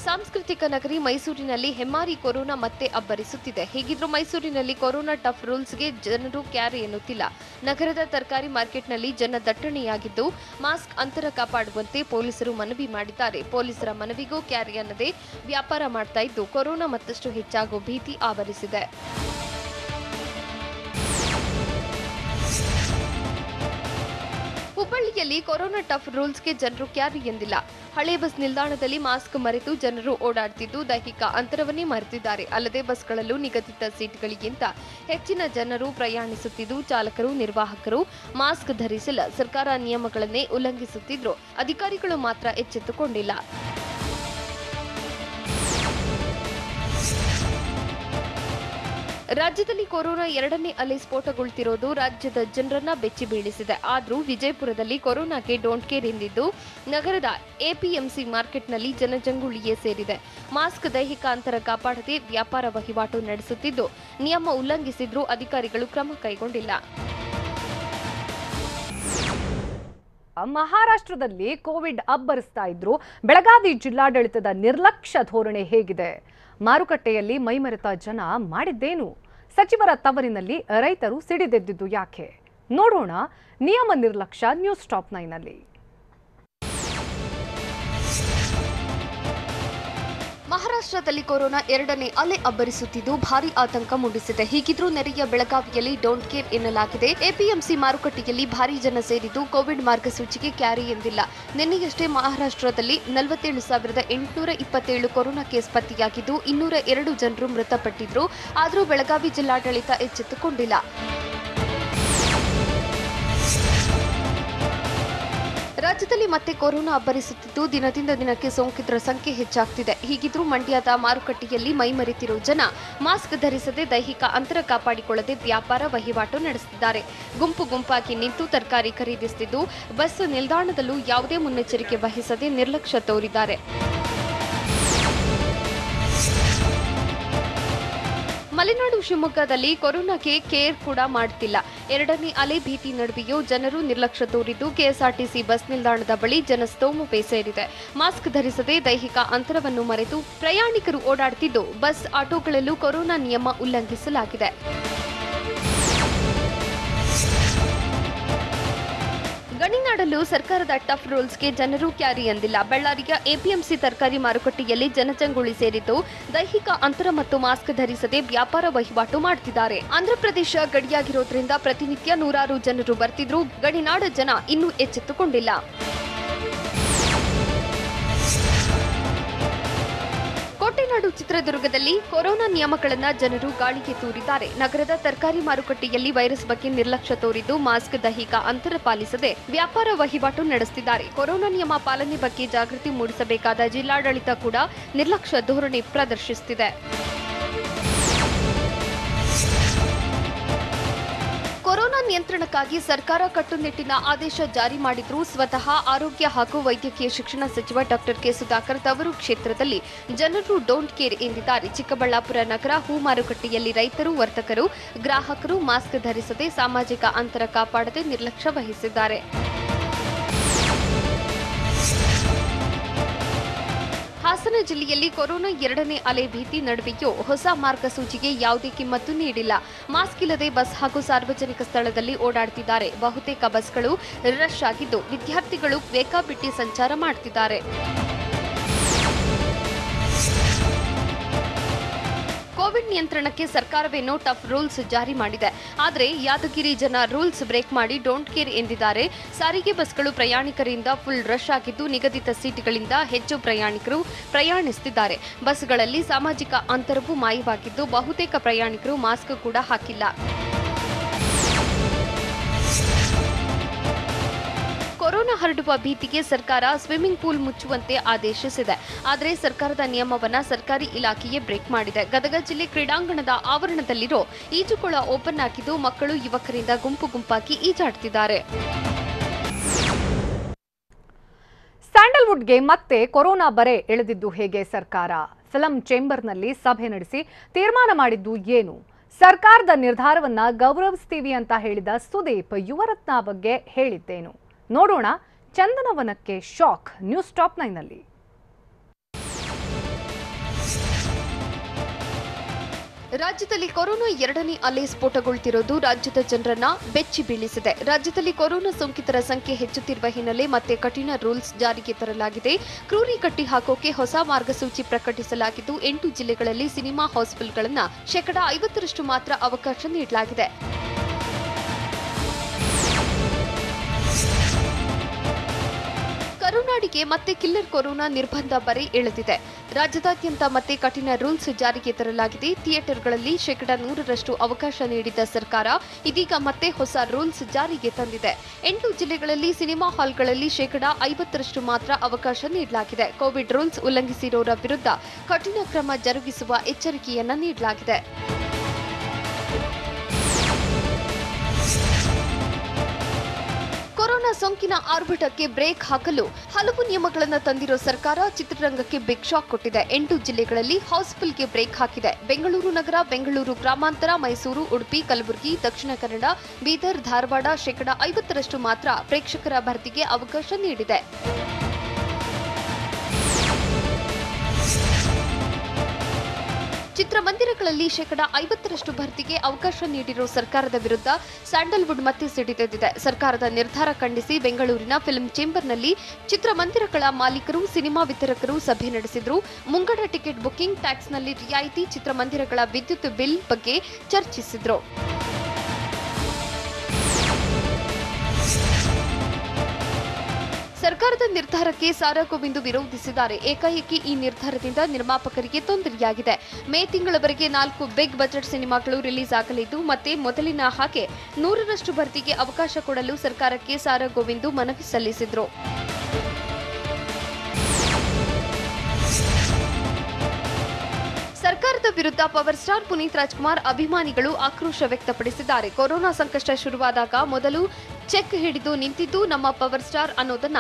ಸಾಂಸ್ಕೃತಿಕ ನಗರಿ ಮೈಸೂರಿನಲ್ಲಿ ಹೆಮ್ಮಾರಿ ಕೊರೋನಾ ಮತ್ತೆ ಅಬ್ಬರಿಸುತ್ತಿದೆ. ಹೀಗಿದ್ರೂ ಮೈಸೂರಿನಲ್ಲಿ ಕೊರೋನಾ ಟಫ್ ರೂಲ್ಸ್ಗೆ ಜನರು ಕ್ಯಾರೆ ಎನ್ನುತ್ತಿಲ್ಲ. ನಗರದ ತರಕಾರಿ ಮಾರ್ಕೆಟ್ನಲ್ಲಿ ಜನ ದಟ್ಟಣೆಯಾಗಿದ್ದು, ಮಾಸ್ಕ್ ಅಂತರ ಕಾಪಾಡುವಂತೆ ಪೊಲೀಸರು ಮನವಿ ಮಾಡಿದ್ದಾರೆ. ಪೊಲೀಸರ ಮನವಿಗೂ ಕ್ಯಾರೆ ಅನ್ನದೇ ವ್ಯಾಪಾರ ಮಾಡ್ತಾ ಇದ್ದು, ಕೊರೋನಾ ಮತ್ತಷ್ಟು ಹೆಚ್ಚಾಗುವ ಭೀತಿ ಆವರಿಸಿದೆ. ಹುಬ್ಬಳ್ಳಿಯಲ್ಲಿ ಕೊರೋನಾ ಟಫ್ ರೂಲ್ಸ್ಗೆ ಜನರು ಕ್ಯಾರಿ ಎಂದಿಲ್ಲ. ಹಳೆ ಬಸ್ ನಿಲ್ದಾಣದಲ್ಲಿ ಮಾಸ್ಕ್ ಮರೆತು ಜನರು ಓಡಾಡುತ್ತಿದ್ದು, ದೈಹಿಕ ಅಂತರವನ್ನೇ ಮರೆತಿದ್ದಾರೆ. ಅಲ್ಲದೆ ಬಸ್ಗಳಲ್ಲೂ ನಿಗದಿತ ಸೀಟ್ಗಳಿಗಿಂತ ಹೆಚ್ಚಿನ ಜನರು ಪ್ರಯಾಣಿಸುತ್ತಿದ್ದು, ಚಾಲಕರು ನಿರ್ವಾಹಕರು ಮಾಸ್ಕ್ ಧರಿಸಿಲ್ಲ. ಸರ್ಕಾರ ನಿಯಮಗಳನ್ನೇ ಉಲ್ಲಂಘಿಸುತ್ತಿದ್ರು, ಅಧಿಕಾರಿಗಳು ಮಾತ್ರ ಎಚ್ಚೆತ್ತುಕೊಂಡಿಲ್ಲ. ರಾಜ್ಯದಲ್ಲಿ ಕೊರೋನಾ ಎರಡನೇ ಅಲೆ ಸ್ಫೋಟಗೊಳ್ಳುತ್ತಿರೋದು ರಾಜ್ಯದ ಜನರನ್ನ ಬೆಚ್ಚಿ ಬೀಳಿಸಿದೆ. ಆದರೂ ವಿಜಯಪುರದಲ್ಲಿ ಕೊರೋನಾಗೆ ಡೋಂಟ್ ಕೇರ್ ಎಂದಿದ್ದು, ನಗರದ ಎಪಿಎಂಸಿ ಮಾರ್ಕೆಟ್ನಲ್ಲಿ ಜನಜಂಗುಳಿಯೇ ಸೇರಿದೆ. ಮಾಸ್ಕ್, ದೈಹಿಕ ಅಂತರ ಕಾಪಾಡದೆ ವ್ಯಾಪಾರ ವಹಿವಾಟು ನಡೆಸುತ್ತಿದ್ದು, ನಿಯಮ ಉಲ್ಲಂಘಿಸಿದ್ರೂ ಅಧಿಕಾರಿಗಳು ಕ್ರಮ ಕೈಗೊಂಡಿಲ್ಲ. ಮಹಾರಾಷ್ಟ್ರದಲ್ಲಿ ಕೋವಿಡ್ ಅಬ್ಬರಿಸ್ತಾ ಇದ್ರು ಬೆಳಗಾವಿ ಜಿಲ್ಲಾಡಳಿತದ ನಿರ್ಲಕ್ಷ್ಯ ಧೋರಣೆ ಹೇಗಿದೆ? ಮಾರುಕಟ್ಟೆಯಲ್ಲಿ ಮೈಮರೆತ ಜನ ಮಾಡಿದ್ದೇನು? ಸಚಿವರ ತವರಿನಲ್ಲಿ ರೈತರು ಸಿಡಿದೆದ್ದಿದ್ದು ಯಾಕೆ? ನೋಡೋಣ ನಿಯಮ ನಿರ್ಲಕ್ಷ್ಯ ನ್ಯೂಸ್ ಟಾಪ್ 9 ನಲ್ಲಿ. ಮಹಾರಾಷ್ಟ್ರದಲ್ಲಿ ಕೊರೋನಾ ಎರಡನೇ ಅಲೆ ಅಬ್ಬರಿಸುತ್ತಿದ್ದು ಭಾರೀ ಆತಂಕ ಮೂಡಿಸಿದೆ. ಹೀಗಿದ್ರೂ ನೆರೆಯ ಬೆಳಗಾವಿಯಲ್ಲಿ ಡೋಂಟ್ ಕೇರ್ ಎನ್ನಲಾಗಿದೆ. ಎಪಿಎಂಸಿ ಮಾರುಕಟ್ಟೆಯಲ್ಲಿ ಭಾರೀ ಜನ ಸೇರಿದ್ದು, ಕೋವಿಡ್ ಮಾರ್ಗಸೂಚಿಗೆ ಕ್ಯಾರಿ ಎಂದಿಲ್ಲ. ನಿನ್ನೆಯಷ್ಟೇ ಮಹಾರಾಷ್ಟ್ರದಲ್ಲಿ 47,827 ಕೊರೋನಾ ಕೇಸ್ ಪತ್ತೆಯಾಗಿದ್ದು, 202 ಜನರು ಮೃತಪಟ್ಟಿದ್ರು. ಆದರೂ ಬೆಳಗಾವಿ ಜಿಲ್ಲಾಡಳಿತ ಎಚ್ಚೆತ್ತುಕೊಂಡಿಲ್ಲ. ರಾಜ್ಯದಲ್ಲಿ ಮತ್ತೆ ಕೊರೋನಾ ಅಬ್ಬರಿಸುತ್ತಿದ್ದು, ದಿನದಿಂದ ದಿನಕ್ಕೆ ಸೋಂಕಿತರ ಸಂಖ್ಯೆ ಹೆಚ್ಚಾಗ್ತಿದೆ. ಹೀಗಿದ್ರೂ ಮಂಡ್ಯದ ಮಾರುಕಟ್ಟೆಯಲ್ಲಿ ಮೈಮರೆತಿರುವ ಜನ ಮಾಸ್ಕ್ ಧರಿಸದೆ, ದೈಹಿಕ ಅಂತರ ಕಾಪಾಡಿಕೊಳ್ಳದೆ ವ್ಯಾಪಾರ ವಹಿವಾಟು ನಡೆಸುತ್ತಿದ್ದಾರೆ. ಗುಂಪು ಗುಂಪಾಗಿ ನಿಂತು ತರಕಾರಿ ಖರೀದಿಸುತ್ತಿದ್ದು, ಬಸ್ ನಿಲ್ದಾಣದಲ್ಲೂ ಯಾವುದೇ ಮುನ್ನೆಚ್ಚರಿಕೆ ವಹಿಸದೆ ನಿರ್ಲಕ್ಷ್ಯ ತೋರಿದ್ದಾರೆ. ಮಲೆನಾಡು ಶಿವಮೊಗ್ಗದಲ್ಲಿ ಕೊರೋನಾಗೆ ಕೇರ್ ಕೂಡ ಮಾಡ್ತಿಲ್ಲ. ಎರಡನೇ ಅಲೆ ಭೀತಿ ನಡುವೆಯೂ ಜನರು ನಿರ್ಲಕ್ಷ್ಯ ತೋರಿದ್ದು, ಕೆಎಸ್ಆರ್ಟಿಸಿ ಬಸ್ ನಿಲ್ದಾಣದ ಬಳಿ ಜನಸ್ತೋಮವೇ ಸೇರಿದೆ. ಮಾಸ್ಕ್ ಧರಿಸದೆ, ದೈಹಿಕ ಅಂತರವನ್ನು ಮರೆತು ಪ್ರಯಾಣಿಕರು ಓಡಾಡುತ್ತಿದ್ದು, ಬಸ್ ಆಟೋಗಳಲ್ಲೂ ಕೊರೋನಾ ನಿಯಮ ಉಲ್ಲಂಘಿಸಲಾಗಿದೆ. ಗಣಿನಾಡಲ್ಲೂ ಸರ್ಕಾರದ ಟಫ್ ರೂಲ್ಸ್ಗೆ ಜನರು ಕ್ಯಾರಿ ಎಂದಿಲ್ಲ. ಬಳ್ಳಾರಿಯ ಎಪಿಎಂಸಿ ತರಕಾರಿ ಮಾರುಕಟ್ಟೆಯಲ್ಲಿ ಜನಜಂಗುಳಿ ಸೇರಿದ್ದು, ದೈಹಿಕ ಅಂತರ ಮತ್ತು ಮಾಸ್ಕ್ ಧರಿಸದೆ ವ್ಯಾಪಾರ ವಹಿವಾಟು ಮಾಡುತ್ತಿದ್ದಾರೆ. ಆಂಧ್ರಪ್ರದೇಶ ಗಡಿಯಾಗಿರೋದ್ರಿಂದ ಪ್ರತಿನಿತ್ಯ ನೂರಾರು ಜನರು ಬರ್ತಿದ್ರು. ಗಡಿನಾಡ ಜನ ಇನ್ನೂ ಎಚ್ಚೆತ್ತುಕೊಂಡಿಲ್ಲ. ಕೋಟೆನಾಡು ಚಿತ್ರದುರ್ಗದಲ್ಲಿ ಕೊರೋನಾ ನಿಯಮಗಳನ್ನು ಜನರು ಗಾಳಿಗೆ ತೂರಿದ್ದಾರೆ. ನಗರದ ತರಕಾರಿ ಮಾರುಕಟ್ಟೆಯಲ್ಲಿ ವೈರಸ್ ಬಗ್ಗೆ ನಿರ್ಲಕ್ಷ್ಯ ತೋರಿದ್ದು, ಮಾಸ್ಕ್, ದೈಹಿಕ ಅಂತರ ಪಾಲಿಸದೆ ವ್ಯಾಪಾರ ವಹಿವಾಟು ನಡೆಸುತ್ತಿದ್ದಾರೆ. ಕೊರೋನಾ ನಿಯಮ ಪಾಲನೆ ಬಗ್ಗೆ ಜಾಗೃತಿ ಮೂಡಿಸಬೇಕಾದ ಜಿಲ್ಲಾಡಳಿತ ಕೂಡ ನಿರ್ಲಕ್ಷ್ಯ ಧೋರಣೆ ಪ್ರದರ್ಶಿಸುತ್ತಿದೆ. ಕೊರೋನಾ ನಿಯಂತ್ರಣಕ್ಕಾಗಿ ಸರ್ಕಾರ ಕಟ್ಟುನಿಟ್ಟಿನ ಆದೇಶ ಜಾರಿ ಮಾಡಿದ್ರೂ ಸ್ವತಃ ಆರೋಗ್ಯ ಹಾಗೂ ವೈದ್ಯಕೀಯ ಶಿಕ್ಷಣ ಸಚಿವ ಡಾಕ್ಟರ್ ಕೆ ಸುಧಾಕರ್ ತವರು ಕ್ಷೇತ್ರದಲ್ಲಿ ಜನರು ಡೋಂಟ್ ಕೇರ್ ಎಂದಿದ್ದಾರೆ. ಚಿಕ್ಕಬಳ್ಳಾಪುರ ನಗರ ಹೂ ಮಾರುಕಟ್ಟೆಯಲ್ಲಿ ರೈತರು, ವರ್ತಕರು, ಗ್ರಾಹಕರು ಮಾಸ್ಕ್ ಧರಿಸದೆ, ಸಾಮಾಜಿಕ ಅಂತರ ಕಾಪಾಡದೆ ನಿರ್ಲಕ್ಷ್ಯ ವಹಿಸಿದ್ದಾರೆ. ಹಾಸನ ಜಿಲ್ಲೆಯಲ್ಲಿ ಕೊರೋನಾ ಎರಡನೇ ಅಲೆ ಭೀತಿ ನಡುವೆಯೂ ಹೊಸ ಮಾರ್ಗಸೂಚಿಗೆ ಯಾವುದೇ ಕಿಮ್ಮತ್ತು ನೀಡಿಲ್ಲ. ಮಾಸ್ಕ್ ಇಲ್ಲದೆ ಬಸ್ ಹಾಗೂ ಸಾರ್ವಜನಿಕ ಸ್ಥಳದಲ್ಲಿ ಓಡಾಡುತ್ತಿದ್ದಾರೆ. ಬಹುತೇಕ ಬಸ್ಗಳು ರಶ್ ಆಗಿದ್ದು ವಿದ್ಯಾರ್ಥಿಗಳು ಬೇಕಾಬಿಟ್ಟಿ ಸಂಚಾರ ಮಾಡುತ್ತಿದ್ದಾರೆ. ಕೋವಿಡ್ ನಿಯಂತ್ರಣಕ್ಕೆ ಸರ್ಕಾರವೇನೋ ಟಫ್ ರೂಲ್ಸ್ ಜಾರಿ ಮಾಡಿದೆ. ಆದರೆ ಯಾದಗಿರಿ ಜನ ರೂಲ್ಸ್ ಬ್ರೇಕ್ ಮಾಡಿ ಡೋಂಟ್ ಕೇರ್ ಎಂದಿದ್ದಾರೆ. ಸಾರಿಗೆ ಬಸ್ಗಳು ಪ್ರಯಾಣಿಕರಿಂದ ಫುಲ್ ರಶ್ ಆಗಿದ್ದು ನಿಗದಿತ ಸೀಟ್ಗಳಿಂದ ಹೆಚ್ಚು ಪ್ರಯಾಣಿಕರು ಪ್ರಯಾಣಿಸುತ್ತಿದ್ದಾರೆ. ಬಸ್ಗಳಲ್ಲಿ ಸಾಮಾಜಿಕ ಅಂತರವೂ ಮಾಯವಾಗಿದ್ದು ಬಹುತೇಕ ಪ್ರಯಾಣಿಕರು ಮಾಸ್ಕ್ ಕೂಡ ಹಾಕಿಲ್ಲ. ಕೊರೋನಾ ಹರಡುವ ಭೀತಿಗೆ ಸರ್ಕಾರ ಸ್ವಿಮ್ಮಿಂಗ್ ಪೂಲ್ ಮುಚ್ಚುವಂತೆ ಆದೇಶಿಸಿದೆ. ಆದರೆ ಸರ್ಕಾರದ ನಿಯಮವನ್ನ ಸರ್ಕಾರಿ ಇಲಾಖೆಯೇ ಬ್ರೇಕ್ ಮಾಡಿದೆ. ಗದಗ ಜಿಲ್ಲೆ ಕ್ರೀಡಾಂಗಣದ ಆವರಣದಲ್ಲಿರೋ ಈಜುಕೊಳ ಓಪನ್ ಆಗಿದ್ದು ಮಕ್ಕಳು ಯುವಕರಿಂದ ಗುಂಪು ಗುಂಪಾಗಿ ಈಜಾಡುತ್ತಿದ್ದಾರೆ. ಸ್ಯಾಂಡಲ್ವುಡ್ಗೆ ಮತ್ತೆ ಕೊರೋನಾ ಬರೆ ಎಳೆದಿದ್ದು ಹೇಗೆ ಸರ್ಕಾರ? ಫಿಲಂ ಚೇಂಬರ್ನಲ್ಲಿ ಸಭೆ ನಡೆಸಿ ತೀರ್ಮಾನ ಮಾಡಿದ್ದು ಏನು? ಸರ್ಕಾರದ ನಿರ್ಧಾರವನ್ನ ಗೌರವಿಸ್ತೀವಿ ಅಂತ ಹೇಳಿದ ಸುದೀಪ್ ಯುವರತ್ನ ಬಗ್ಗೆ ಹೇಳಿದ್ದೇನು? ನೋಡೋಣ. ಚಂದನವನಕ್ಕೆ ಶಾಕ್. ನ್ಯೂಸ್ ಟಾಪ್ 9ನಲ್ಲಿ. ರಾಜ್ಯದಲ್ಲಿ ಕೊರೋನಾ ಎರಡನೇ ಅಲೆ ಸ್ಫೋಟಗೊಳ್ತಿರೋದು ರಾಜ್ಯದ ಜನರನ್ನ ಬೆಚ್ಚಿ ಬೀಳಿಸಿದೆ. ರಾಜ್ಯದಲ್ಲಿ ಕೊರೋನಾ ಸೋಂಕಿತರ ಸಂಖ್ಯೆ ಹೆಚ್ಚುತ್ತಿರುವ ಹಿನ್ನೆಲೆ ಮತ್ತೆ ಕಠಿಣ ರೂಲ್ಸ್ ಜಾರಿಗೆ ತರಲಾಗಿದೆ. ಕ್ರೂರಿ ಕಟ್ಟಿ ಹಾಕೋಕೆ ಹೊಸ ಮಾರ್ಗಸೂಚಿ ಪ್ರಕಟಿಸಲಾಗಿದ್ದು 8 ಜಿಲ್ಲೆಗಳಲ್ಲಿ ಸಿನಿಮಾ ಹೌಸ್ಫುಲ್ಗಳನ್ನು 50% ಮಾತ್ರ ಅವಕಾಶ ನೀಡಲಾಗಿದೆ. ಕರುನಾಡಿಗೆ ಮತ್ತೆ ಕಿಲ್ಲರ್ ಕೊರೋನಾ ನಿರ್ಬಂಧ ಬರೆ ಎಳೆದಿದೆ. ರಾಜ್ಯದಾದ್ಯಂತ ಮತ್ತೆ ಕಠಿಣ ರೂಲ್ಸ್ ಜಾರಿಗೆ ತರಲಾಗಿದೆ. ಥಿಯೇಟರ್ಗಳಲ್ಲಿ 100% ಅವಕಾಶ ನೀಡಿದ್ದ ಸರ್ಕಾರ ಇದೀಗ ಮತ್ತೆ ಹೊಸ ರೂಲ್ಸ್ ಜಾರಿಗೆ ತಂದಿದೆ. 8 ಜಿಲ್ಲೆಗಳಲ್ಲಿ ಸಿನಿಮಾ ಹಾಲ್ಗಳಲ್ಲಿ 50% ಮಾತ್ರ ಅವಕಾಶ ನೀಡಲಾಗಿದೆ. ಕೋವಿಡ್ ರೂಲ್ಸ್ ಉಲ್ಲಂಘಿಸಿರೋರ ವಿರುದ್ಧ ಕಠಿಣ ಕ್ರಮ ಜರುಗಿಸುವ ಎಚ್ಚರಿಕೆಯನ್ನ ನೀಡಲಾಗಿದೆ. ಕೊರೋನಾ ಸೋಂಕಿನ ಆರ್ಭಟಕ್ಕೆ ಬ್ರೇಕ್ ಹಾಕಲು ಹಲವು ನಿಯಮಗಳನ್ನು ತಂದಿರೋ ಸರ್ಕಾರ ಚಿತ್ರರಂಗಕ್ಕೆ ಬಿಗ್ ಶಾಕ್ ಕೊಟ್ಟಿದೆ. 8 ಜಿಲ್ಲೆಗಳಲ್ಲಿ ಹೌಸ್ಫುಲ್ಗೆ ಬ್ರೇಕ್ ಹಾಕಿದೆ. ಬೆಂಗಳೂರು ನಗರ, ಬೆಂಗಳೂರು ಗ್ರಾಮಾಂತರ, ಮೈಸೂರು, ಉಡುಪಿ, ಕಲಬುರಗಿ, ದಕ್ಷಿಣ ಕನ್ನಡ, ಬೀದರ್, ಧಾರವಾಡ 50% ಮಾತ್ರ ಪ್ರೇಕ್ಷಕರ ಭರ್ತಿಗೆ ಅವಕಾಶ ನೀಡಿದೆ. ಚಿತ್ರಮಂದಿರಗಳಲ್ಲಿ 50% ಭರ್ತಿಗೆ ಅವಕಾಶ ನೀಡಿರೋ ಸರ್ಕಾರದ ವಿರುದ್ಧ ಸ್ಯಾಂಡಲ್ವುಡ್ ಮತ್ತೆ ಸಿಡಿದೆದ್ದಿದೆ. ಸರ್ಕಾರದ ನಿರ್ಧಾರ ಖಂಡಿಸಿ ಬೆಂಗಳೂರಿನ ಫಿಲ್ಮ್ ಚೇಂಬರ್ನಲ್ಲಿ ಚಿತ್ರಮಂದಿರಗಳ ಮಾಲೀಕರು, ಸಿನಿಮಾ ವಿತರಕರು ಸಭೆ ನಡೆಸಿದ್ರು. ಮುಂಗಡ ಟಿಕೆಟ್ ಬುಕಿಂಗ್, ಟ್ಯಾಕ್ಸ್ನಲ್ಲಿ ರಿಯಾಯಿತಿ, ಚಿತ್ರಮಂದಿರಗಳ ವಿದ್ಯುತ್ ಬಿಲ್ ಬಗ್ಗೆ ಚರ್ಚಿಸಿದ್ರು. ಸರ್ಕಾರದ ನಿರ್ಧಾರಕ್ಕೆ ಸಾರಾ ಗೋವಿಂದ್ ವಿರೋಧಿಸಿದ್ದಾರೆ. ಏಕಾಏಕಿ ಈ ನಿರ್ಧಾರದಿಂದ ನಿರ್ಮಾಪಕರಿಗೆ ತೊಂದರೆಯಾಗಿದೆ. ಮೇ ತಿಂಗಳವರೆಗೆ 4 ಬಿಗ್ ಬಜೆಟ್ ಸಿನಿಮಾಗಳು ರಿಲೀಸ್ ಆಗಲಿದ್ದು ಮತ್ತೆ ಮೊದಲಿನ ಹಾಗೆ 100% ಭರ್ತಿಗೆ ಅವಕಾಶ ಕೊಡಲು ಸರ್ಕಾರಕ್ಕೆ ಸಾರಾ ಗೋವಿಂದ್ ಮನವಿ ಸಲ್ಲಿಸಿದ್ರು. ಸರ್ಕಾರದ ವಿರುದ್ಧ ಪವರ್ ಸ್ಟಾರ್ ಪುನೀತ್ ರಾಜ್ಕುಮಾರ್ ಅಭಿಮಾನಿಗಳು ಆಕ್ರೋಶ ವ್ಯಕ್ತಪಡಿಸಿದ್ದಾರೆ. ಕೊರೋನಾ ಸಂಕಷ್ಟ ಶುರುವಾದಾಗ ಮೊದಲು ಚೆಕ್ ಹಿಡಿದು ನಿಂತಿದ್ದು ನಮ್ಮ ಪವರ್ ಸ್ಟಾರ್ ಅನ್ನೋದನ್ನ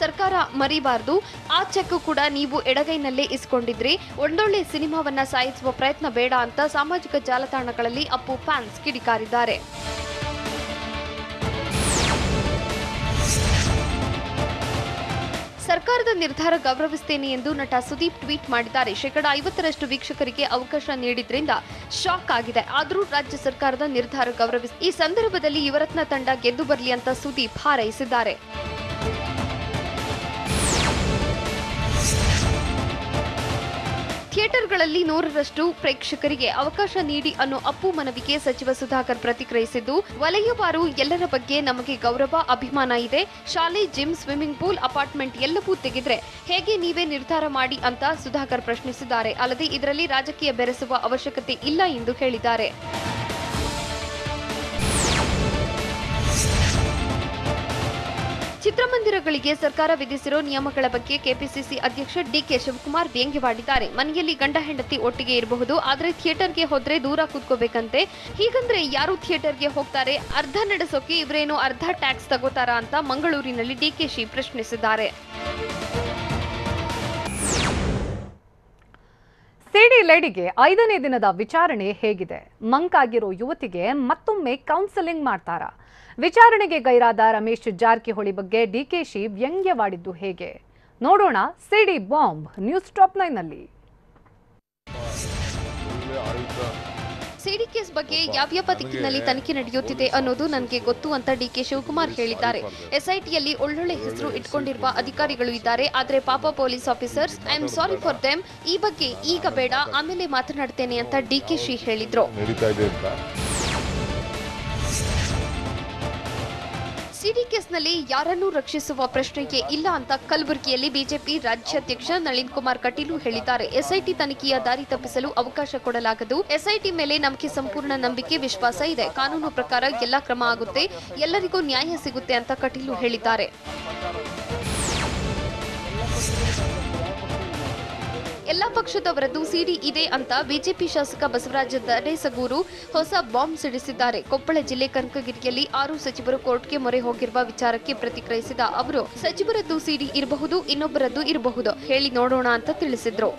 ಸರ್ಕಾರ ಮರಿಬಾರದು. ಆ ಚೆಕ್ ಕೂಡ ನೀವು ಎಡಗೈನಲ್ಲೇ ಇಸ್ಕೊಂಡಿದ್ರಿ. ಒಂದೊಳ್ಳೆ ಸಿನಿಮಾವನ್ನ ಸಾಯಿಸುವ ಪ್ರಯತ್ನ ಬೇಡ ಅಂತ ಸಾಮಾಜಿಕ ಜಾಲತಾಣಗಳಲ್ಲಿ ಅಪ್ಪು ಫ್ಯಾನ್ಸ್ ಕಿಡಿಕಾರಿದ್ದಾರೆ. ಸರ್ಕಾರದ ನಿರ್ಧಾರ ಗೌರವಿಸುತ್ತೇನೆ ಎಂದು ನಟ ಸುದೀಪ್ ಟ್ವೀಟ್ ಮಾಡಿದ್ದಾರೆ. 50% ವೀಕ್ಷಕರಿಗೆ ಅವಕಾಶ ನೀಡಿದ್ರಿಂದ ಶಾಕ್ ಆಗಿದೆ. ಆದರೂ ರಾಜ್ಯ ಸರ್ಕಾರದ ನಿರ್ಧಾರ ಗೌರವಿಸಿ ಈ ಸಂದರ್ಭದಲ್ಲಿ ಯುವರತ್ನ ತಂಡ ಗೆದ್ದು ಬರಲಿ ಅಂತ ಸುದೀಪ್ ಹಾರೈಸಿದ್ದಾರೆ. ಥಿಯೇಟರ್ಗಳಲ್ಲಿ 100% ಪ್ರೇಕ್ಷಕರಿಗೆ ಅವಕಾಶ ನೀಡಿ ಅನ್ನೋ ಅಪ್ಪು ಮನವಿಗೆ ಸಚಿವ ಸುಧಾಕರ್ ಪ್ರತಿಕ್ರಿಯಿಸಿದ್ದು, ವಲಯವಾರು ಎಲ್ಲರ ಬಗ್ಗೆ ನಮಗೆ ಗೌರವ, ಅಭಿಮಾನ ಇದೆ. ಶಾಲೆ, ಜಿಮ್, ಸ್ವಿಮ್ಮಿಂಗ್ ಪೂಲ್, ಅಪಾರ್ಟ್ಮೆಂಟ್ ಎಲ್ಲವೂ ತೆಗೆದ್ರೆ ಹೇಗೆ ನೀವೇ ನಿರ್ಧಾರ ಮಾಡಿ ಅಂತ ಸುಧಾಕರ್ ಪ್ರಶ್ನಿಸಿದ್ದಾರೆ. ಅಲ್ಲದೆ ಇದರಲ್ಲಿ ರಾಜಕೀಯ ಬೆರೆಸುವ ಅವಶ್ಯಕತೆ ಇಲ್ಲ ಎಂದು ಹೇಳಿದ್ದಾರೆ. ಚಿತ್ರಮಂದಿರಗಳಿಗೆ ಸರ್ಕಾರ ವಿಧಿಸಿರೋ ನಿಯಮಗಳ ಬಗ್ಗೆ ಕೆಪಿಸಿಸಿ ಅಧ್ಯಕ್ಷ ಡಿಕೆ ಶಿವಕುಮಾರ್ ವ್ಯಂಗ್ಯವಾಡಿದ್ದಾರೆ. ಮನೆಯಲ್ಲಿ ಗಂಡ ಹೆಂಡತಿ ಒಟ್ಟಿಗೆ ಇರಬಹುದು, ಆದ್ರೆ ಥಿಯೇಟರ್ಗೆ ಹೋದ್ರೆ ದೂರ ಕೂತ್ಕೋಬೇಕಂತೆ. ಹೀಗಂದ್ರೆ ಯಾರು ಥಿಯೇಟರ್ಗೆ ಹೋಗ್ತಾರೆ? ಅರ್ಧ ನಡೆಸೋಕೆ ಇವರೇನು ಅರ್ಧ ಟ್ಯಾಕ್ಸ್ ತಗೋತಾರಾ ಅಂತ ಮಂಗಳೂರಿನಲ್ಲಿ ಡಿಕೆಶಿ ಪ್ರಶ್ನಿಸಿದ್ದಾರೆ. ಸಿಡಿ ಲೇಡಿಗೆ 5ನೇ ದಿನದ ವಿಚಾರಣೆ ಹೇಗಿದೆ? ಮಂಕಾಗಿರೋ ಯುವತಿಗೆ ಮತ್ತೊಮ್ಮೆ ಕೌನ್ಸೆಲಿಂಗ್ ಮಾಡ್ತಾರಾ? ವಿಚಾರಣೆಗೆ ಗೈರಾದ ರಮೇಶ್ ಜಾರಕಿಹೊಳಿ ಬಗ್ಗೆ ಡಿಕೆಶಿ ವ್ಯಂಗ್ಯವಾಡಿದ್ದು ಹೇಗೆ? ನೋಡೋಣ ಸಿಡಿ ಬಾಂಬ್ ನ್ಯೂಸ್ ಟಾಪ್ 9 ನಲ್ಲಿ. ಸಿಡಿ ಕೇಸ್ ಬಗ್ಗೆ ಯಾವ್ಯಾವ ದಿಕ್ಕಿನಲ್ಲಿ ತನಿಖೆ ನಡೆಯುತ್ತಿದೆ ಅನ್ನೋದು ನನಗೆ ಗೊತ್ತು ಅಂತ ಡಿಕೆ ಶಿವಕುಮಾರ್ ಹೇಳಿದ್ದಾರೆ. ಎಸ್ಐಟಿಯಲ್ಲಿ ಒಳ್ಳೊಳ್ಳೆ ಹೆಸರು ಇಟ್ಕೊಂಡಿರುವ ಅಧಿಕಾರಿಗಳು ಇದ್ದಾರೆ, ಆದ್ರೆ ಪಾಪ police officers, I am sorry for them. ಈ ಬಗ್ಗೆ ಈಗ ಬೇಡ, ಆಮೇಲೆ ಮಾತನಾಡ್ತೇನೆ ಅಂತ ಡಿಕೆಶಿ ಹೇಳಿದ್ರು. ಸಿಡಿ ಕೇಸ್ನಲ್ಲಿ ಯಾರನ್ನೂ ರಕ್ಷಿಸುವ ಪ್ರಶ್ನೆಗೆ ಇಲ್ಲ ಅಂತ ಕಲಬುರಗಿಯಲ್ಲಿ ಬಿಜೆಪಿ ರಾಜ್ಯಾಧ್ಯಕ್ಷ ನಳಿನ್ ಕುಮಾರ್ ಕಟೀಲು ಹೇಳಿದ್ದಾರೆ. ಎಸ್ಐಟಿ ತನಿಖೆಯ ದಾರಿ ತಪ್ಪಿಸಲು ಅವಕಾಶ ಕೊಡಲಾಗದು. ಎಸ್ಐಟಿ ಮೇಲೆ ನಮಗೆ ಸಂಪೂರ್ಣ ನಂಬಿಕೆ, ವಿಶ್ವಾಸ ಇದೆ. ಕಾನೂನು ಪ್ರಕಾರ ಎಲ್ಲ ಕ್ರಮ ಆಗುತ್ತೆ, ಎಲ್ಲರಿಗೂ ನ್ಯಾಯ ಸಿಗುತ್ತೆ ಅಂತ ಕಟೀಲು ಹೇಳಿದ್ದಾರೆ. ಎಲ್ಲ ಪಕ್ಷದವರದ್ದು ಸಿಡಿ ಇದೆ ಅಂತ ಬಿಜೆಪಿ ಶಾಸಕ ಬಸವರಾಜ ದರೇಸಗೂರು ಹೊಸ ಬಾಂಬ್ ಸಿಡಿಸಿದ್ದಾರೆ. ಕೊಪ್ಪಳ ಜಿಲ್ಲೆ ಕನಕಗಿರಿಯಲ್ಲಿ 6 ಸಚಿವರು ಕೋರ್ಟ್ಗೆ ಮೊರೆ ಹೋಗಿರುವ ವಿಚಾರಕ್ಕೆ ಪ್ರತಿಕ್ರಿಯಿಸಿದ ಅವರು, ಸಚಿವರದ್ದು ಸಿಡಿ ಇರಬಹುದು, ಇನ್ನೊಬ್ಬರದ್ದು ಇರಬಹುದು, ಹೇಳಿ ನೋಡೋಣ ಅಂತ ತಿಳಿಸಿದ್ರು.